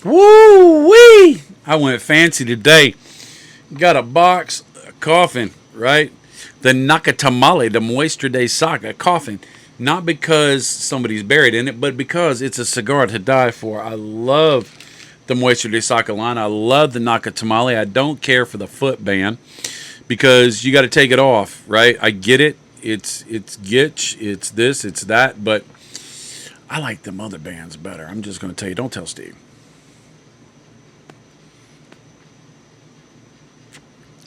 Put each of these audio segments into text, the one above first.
Woo-wee! I went fancy today. Got a box of coffin, right? The Nakatamale, the Muestra de Saca coffin. Not because somebody's buried in it, but because it's a cigar to die for. I love the Muestra de Saca line. I love the Nakatamale. I don't care for the foot band because you got to take it off, right? I get it. It's gitch, it's this, it's that, but I like them other bands better. I'm just going to tell you. Don't tell Steve.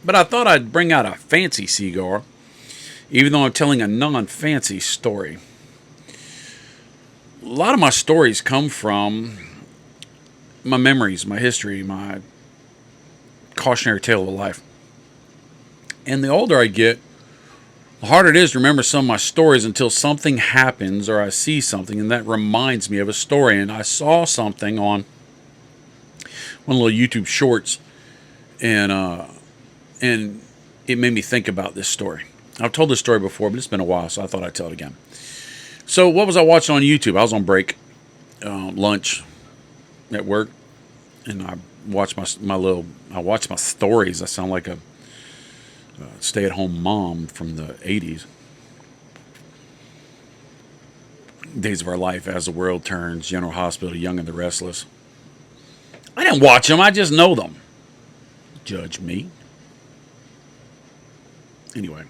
But I thought I'd bring out a fancy cigar, even though I'm telling a non-fancy story. A lot of my stories come from my memories, my history, my cautionary tale of life. And the older I get, the harder it is to remember some of my stories until something happens or I see something and that reminds me of a story. And I saw something on one of the little YouTube shorts, and it made me think about this story. I've told this story before, but it's been a while, so I thought I'd tell it again. So what was I watching on YouTube? I was on break, lunch at work, and I watched I watched my stories. I sound like a stay-at-home mom from the 80s. Days of Our Life, As the World Turns, General Hospital, Young and the Restless. I didn't watch them. I just know them. Judge me. Anyway,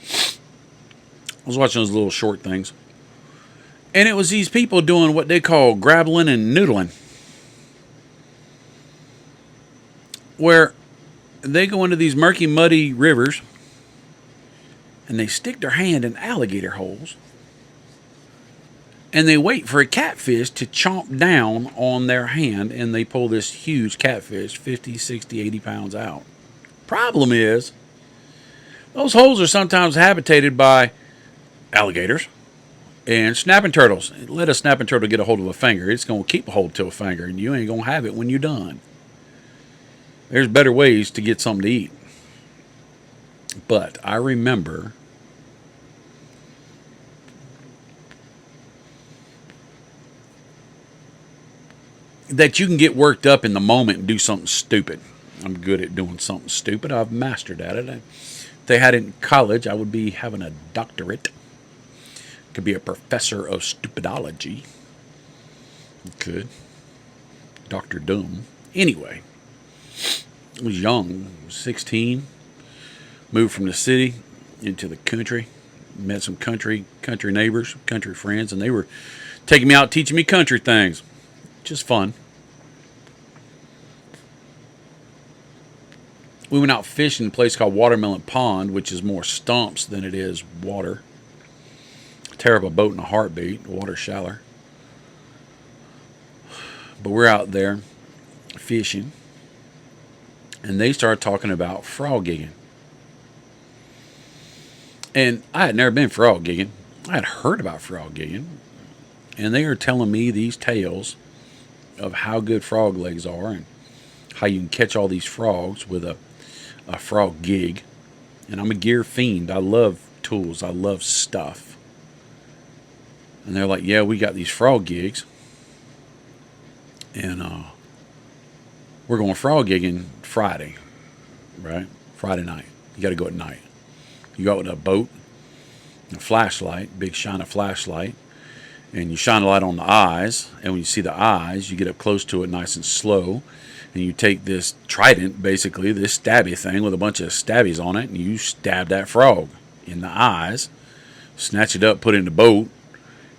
I was watching those little short things. And it was these people doing what they call grabbling and noodling. Where they go into these murky, muddy rivers and they stick their hand in alligator holes and they wait for a catfish to chomp down on their hand and they pull this huge catfish, 50, 60, 80 pounds out. Problem is, those holes are sometimes habitated by alligators and snapping turtles. Let a snapping turtle get a hold of a finger, it's going to keep a hold to a finger and you ain't going to have it when you're done. There's better ways to get something to eat. But I remember that you can get worked up in the moment and do something stupid. I'm good at doing something stupid. I've mastered at it. If they had it in college, I would be having a doctorate. Could be a professor of stupidology. Could. Dr. Doom. Anyway, I was young, 16. Moved from the city into the country. Met some country neighbors, country friends, and they were taking me out teaching me country things. Just fun. We went out fishing in a place called Watermelon Pond, which is more stumps than it is water. Tear up a boat in a heartbeat. The water's shallower. But we're out there fishing, and they started talking about frog gigging. And I had never been frog gigging. I had heard about frog gigging, and they were telling me these tales of how good frog legs are and how you can catch all these frogs with a frog gig. And I'm a gear fiend. I love tools. I love stuff. And they're like, yeah, we got these frog gigs. And we're going frog gigging Friday, right? Friday night. You got to go at night. You go out with a boat, a flashlight, big shine of flashlight, and you shine a light on the eyes. And when you see the eyes, you get up close to it nice and slow. And you take this trident, basically, this stabby thing with a bunch of stabbies on it, and you stab that frog in the eyes, snatch it up, put it in the boat,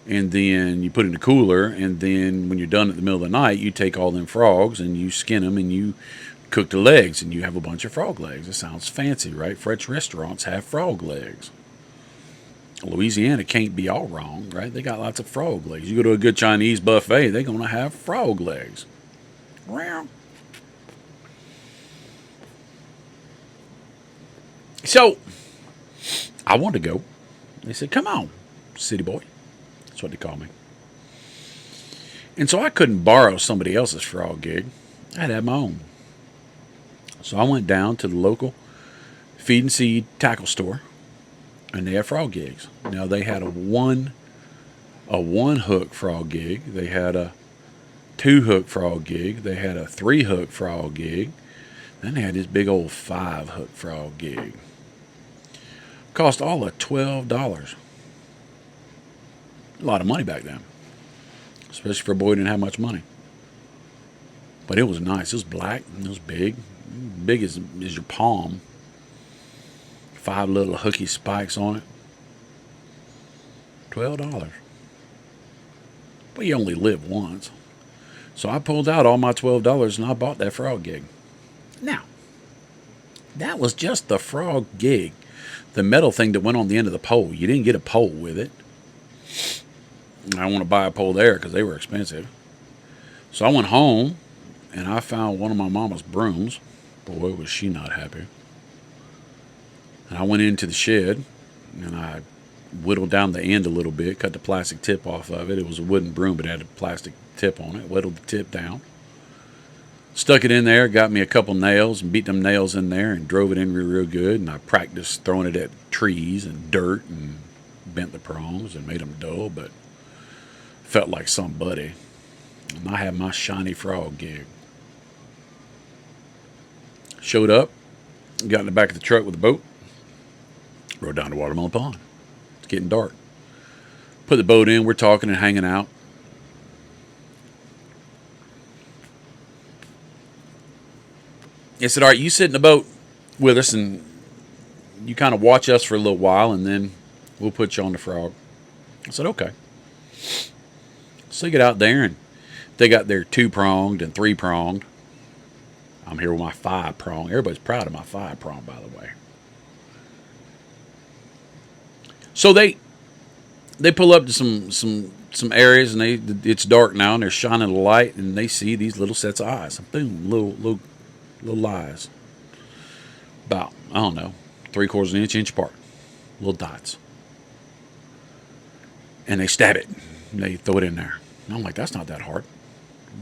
and then you put it in the cooler. And then when you're done at the middle of the night, you take all them frogs and you skin them and you cook the legs, and you have a bunch of frog legs. It sounds fancy, right? French restaurants have frog legs. Louisiana can't be all wrong, right? They got lots of frog legs. You go to a good Chinese buffet, they're going to have frog legs. So, I wanted to go. They said, come on, city boy. That's what they call me. And so I couldn't borrow somebody else's frog gig. I had to have my own. So I went down to the local feed and seed tackle store, and they had frog gigs. Now they had a one hook frog gig. They had a 2-hook frog gig. They had a 3-hook frog gig. Then they had this big old 5-hook frog gig. Cost all of $12. A lot of money back then, especially for a boy who didn't have much money. But it was nice. It was black. It was big. Big as your palm. 5 little hooky spikes on it. $12. But you only live once. So I pulled out all my $12 and I bought that frog gig. Now, that was just the frog gig. The metal thing that went on the end of the pole. You didn't get a pole with it. I want to buy a pole there because they were expensive. So I went home and I found one of my mama's brooms. Boy, was she not happy. And I went into the shed and I whittled down the end a little bit, cut the plastic tip off of it. It was a wooden broom, but it had a plastic tip on it. Whittled the tip down. Stuck it in there, got me a couple nails and beat them nails in there and drove it in real good. And I practiced throwing it at trees and dirt and bent the prongs and made them dull, but felt like somebody. And I had my shiny frog gig. Showed up, got in the back of the truck with the boat, rode down to Watermelon Pond. It's getting dark. Put the boat in, we're talking and hanging out. I said, all right, you sit in the boat with us and you kind of watch us for a little while and then we'll put you on the frog. I said, okay. So they get out there and they got their 2-pronged and 3-pronged. I'm here with my 5-prong. Everybody's proud of my 5-prong, by the way. So they pull up to some areas and it's dark now and they're shining a light and they see these little sets of eyes. Boom, little eyes. About, I don't know, 3/4 inch apart. Little dots. And they stab it. And they throw it in there. And I'm like, that's not that hard.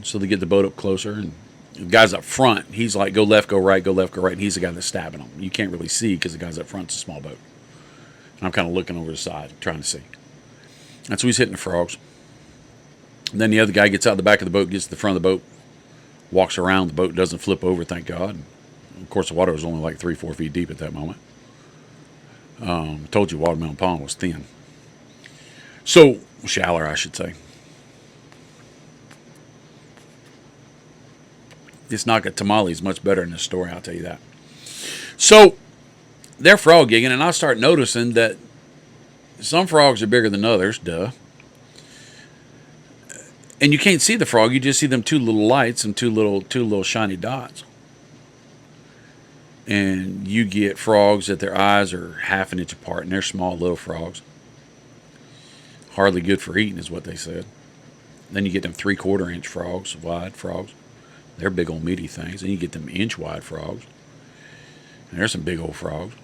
So they get the boat up closer and the guy's up front. He's like, go left, go right, go left, go right. And he's the guy that's stabbing them. You can't really see because the guy's up front's a small boat. And I'm kind of looking over the side, trying to see. And so he's hitting the frogs. And then the other guy gets out the back of the boat, gets to the front of the boat, walks around. The boat doesn't flip over, thank God. And of course, the water was only like 3-4 feet deep at that moment. I told you Watermelon Pond was thin. So, shallower, I should say. This knock at tamale is much better in this story, I'll tell you that. So, they're frog gigging, and I start noticing that some frogs are bigger than others, duh. And you can't see the frog, you just see them 2 little lights and two little shiny dots. And you get frogs that their eyes are 1/2 inch apart, and they're small little frogs. Hardly good for eating is what they said. Then you get them 3/4 inch frogs, wide frogs. They're big old meaty things. Then you get them inch wide frogs. And there's some big old frogs.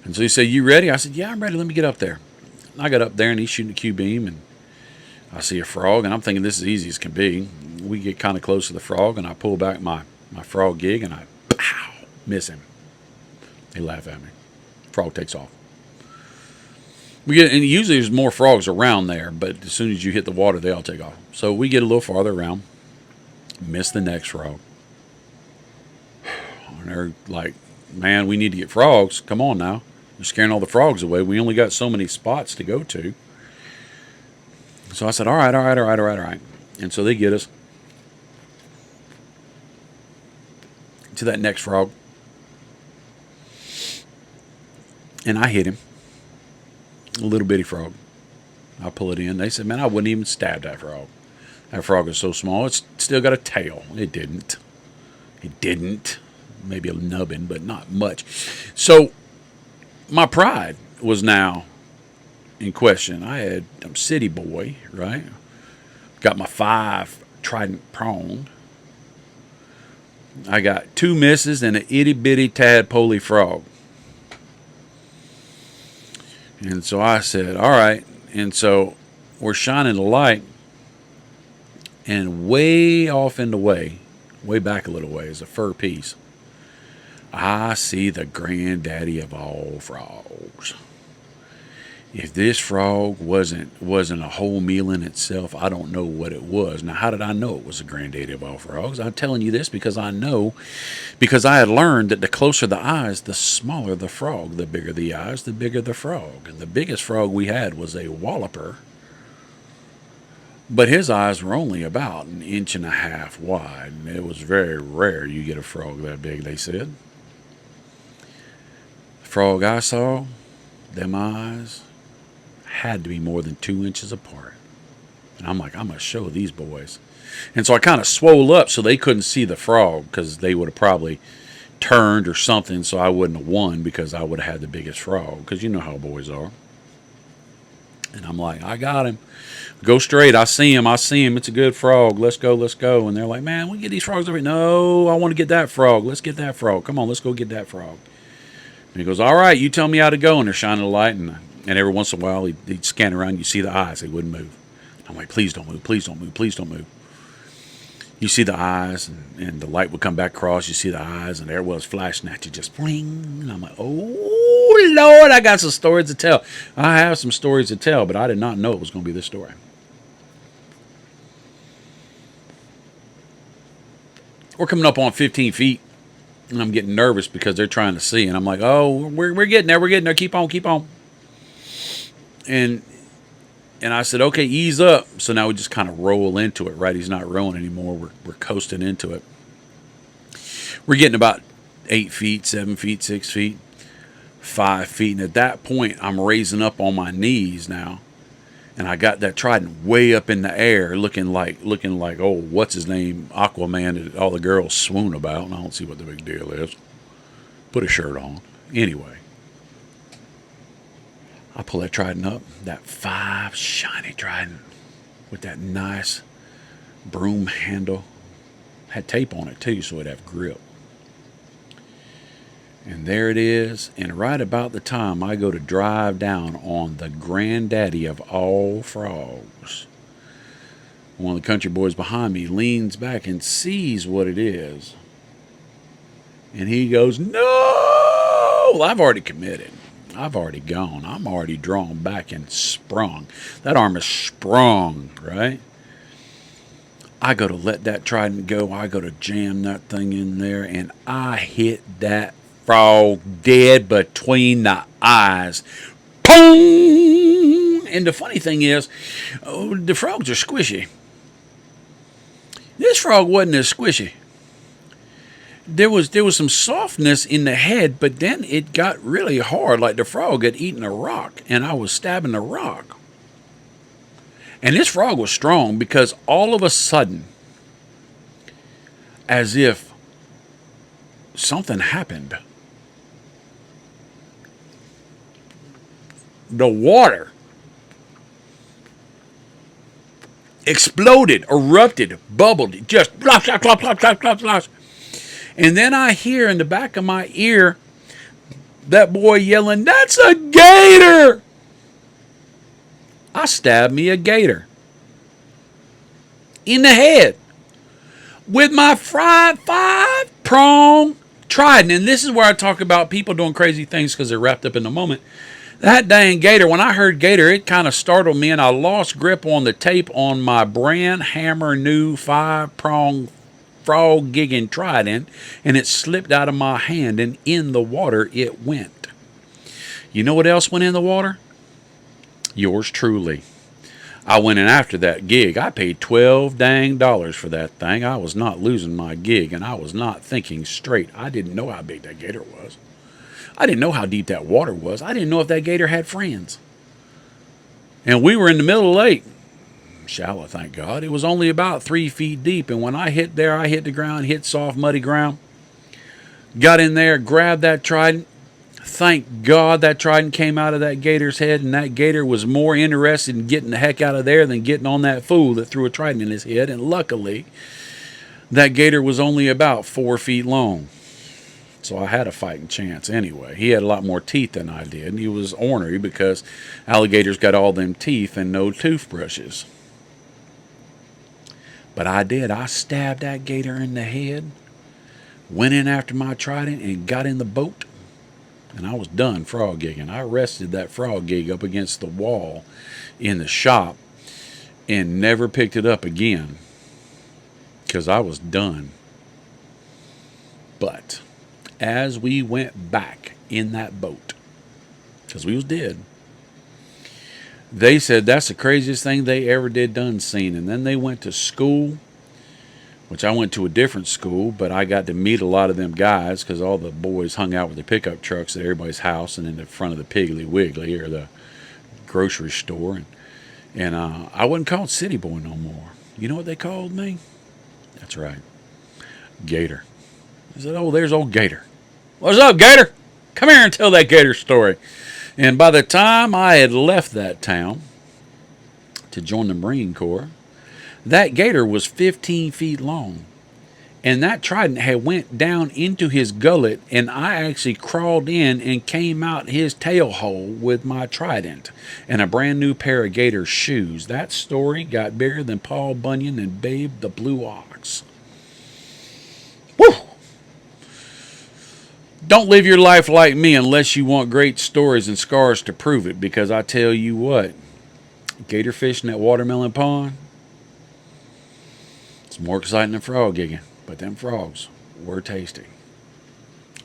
And so he said, you ready? I said, yeah, I'm ready. Let me get up there. And I got up there and he's shooting a Q-beam and I see a frog and I'm thinking this is easy as can be. We get kind of close to the frog and I pull back my frog gig and I pow, miss him. They laugh at me. Frog takes off. And usually there's more frogs around there, but as soon as you hit the water, they all take off. So we get a little farther around, miss the next frog. And they're like, man, we need to get frogs. Come on now. You're scaring all the frogs away. We only got so many spots to go to. So I said, all right. And so they get us to that next frog. And I hit him. A little bitty frog. I pull it in. They said, man, I wouldn't even stab that frog. That frog is so small, it's still got a tail. It didn't. Maybe a nubbin, but not much. So my pride was now in question. I'm city boy, right? Got my 5 trident pronged. I got 2 misses and an itty bitty tadpole frog. And so I said, all right. And so we're shining the light. And way off in the way back a little way, is a fur piece. I see the granddaddy of all frogs. If this frog wasn't a whole meal in itself, I don't know what it was. Now, how did I know it was the granddaddy of all frogs? I'm telling you this because I know, because I had learned that the closer the eyes, the smaller the frog. The bigger the eyes, the bigger the frog. And the biggest frog we had was a walloper, but his eyes were only about an inch and a half wide. And it was very rare you get a frog that big, they said. The frog I saw, them eyes had to be more than 2 inches apart. And I'm like, I'm going to show these boys. And so I kind of swole up so they couldn't see the frog, because they would have probably turned or something, so I wouldn't have won because I would have had the biggest frog, because you know how boys are. And I'm like, I got him. Go straight. I see him. It's a good frog. Let's go. And they're like, man, we get these frogs over here. No, I want to get that frog. Let's get that frog. Come on, let's go get that frog. And he goes, all right, you tell me how to go. And they're shining a light, and every once in a while he'd scan around. You see the eyes. They wouldn't move. I'm like, please don't move. Please don't move. Please don't move. You see the eyes, and the light would come back across. You see the eyes, and there it was flashing at you, just bling. And I'm like, oh, Lord, I got some stories to tell. I have some stories to tell, but I did not know it was going to be this story. We're coming up on 15 feet, and I'm getting nervous because they're trying to see. And I'm like, oh, we're getting there. We're getting there. Keep on. And I said, okay, ease up. So now we just kind of roll into it, right? He's not rowing anymore. We're coasting into it. We're getting about 8 feet, 7 feet, 6 feet, 5 feet. And at that point, I'm raising up on my knees now. And I got that trident way up in the air, looking like, oh, what's his name, Aquaman, that all the girls swoon about. And I don't see what the big deal is. Put a shirt on. Anyway. I pull that trident up, that 5 shiny trident with that nice broom handle. Had tape on it too, so it'd have grip. And there it is. And right about the time I go to drive down on the granddaddy of all frogs, one of the country boys behind me leans back and sees what it is. And he goes, no! Well, I've already committed. I've already gone. I'm already drawn back and sprung. That arm is sprung, right? I go to let that trident go. I go to jam that thing in there, and I hit that frog dead between the eyes. Boom! And the funny thing is, the frogs are squishy. This frog wasn't as squishy. There was some softness in the head, but then it got really hard, like the frog had eaten a rock, and I was stabbing the rock. And this frog was strong, because all of a sudden, as if something happened, the water exploded, erupted, bubbled, just blah, blah, blah, blah, blah, blah, blah. And then I hear in the back of my ear that boy yelling, "That's a gator!" I stabbed me a gator in the head with my 5-prong trident. And this is where I talk about people doing crazy things because they're wrapped up in the moment. That dang gator, when I heard gator, it kind of startled me, and I lost grip on the tape on my brand hammer new 5-prong frog gigging trident, and it slipped out of my hand, and in the water it went. You know what else went in the water? Yours truly. I went in after that gig. I paid $12 dang for that thing. I was not losing my gig, and I was not thinking straight. I didn't know how big that gator was. I didn't know how deep that water was. I didn't know if that gator had friends. And we were in the middle of the lake. Shallow, thank God. It was only about 3 feet deep, and when I hit there, I hit the ground, hit soft, muddy ground. Got in there, grabbed that trident. Thank God that trident came out of that gator's head, and that gator was more interested in getting the heck out of there than getting on that fool that threw a trident in his head. And luckily, that gator was only about 4 feet long. So I had a fighting chance anyway. He had a lot more teeth than I did. He was ornery because alligators got all them teeth and no toothbrushes. But I did. I stabbed that gator in the head, went in after my trident, and got in the boat. and I was done frog gigging. I rested that frog gig up against the wall in the shop and never picked it up again because I was done. But as we went back in that boat, because we was dead, they said that's the craziest thing they ever done seen. And then they went to school, which I went to a different school, but I got to meet a lot of them guys because all the boys hung out with their pickup trucks at everybody's house and in the front of the Piggly Wiggly or the grocery store. And I wasn't called City Boy no more. You know what they called me? That's right, Gator. I said, oh, there's old Gator. What's up, Gator? Come here and tell that Gator story. And by the time I had left that town to join the Marine Corps, that Gator was 15 feet long. And that trident had went down into his gullet, and I actually crawled in and came out his tail hole with my trident and a brand new pair of Gator shoes. That story got bigger than Paul Bunyan and Babe the Blue Ox. Woo! Don't live your life like me unless you want great stories and scars to prove it, because I tell you what, gator fishing at Watermelon Pond, it's more exciting than frog gigging. But them frogs were tasty.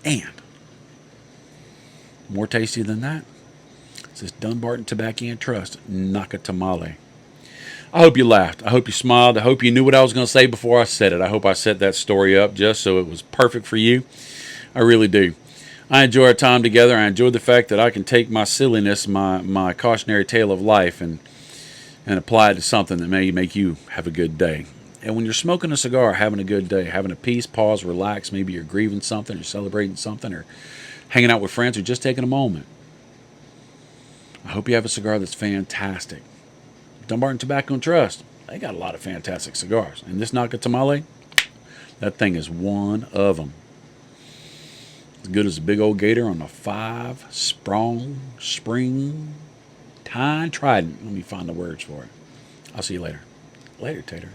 And more tasty than that, it's this Dunbarton Tobacco and Trust Naka Tamale. I hope you laughed. I hope you smiled. I hope you knew what I was going to say before I said it. I hope I set that story up just so it was perfect for you. I really do. I enjoy our time together. I enjoy the fact that I can take my silliness, my cautionary tale of life, and apply it to something that may make you have a good day. And when you're smoking a cigar, having a good day, having a peace, pause, relax, maybe you're grieving something, or celebrating something, or hanging out with friends, or just taking a moment, I hope you have a cigar that's fantastic. Dunbarton Tobacco and Trust, they got a lot of fantastic cigars. And this Naka Tamale, that thing is one of them. As good as a big old Gator on a 5-sprong spring tine trident. Let me find the words for it. I'll see you later. Later, Tater.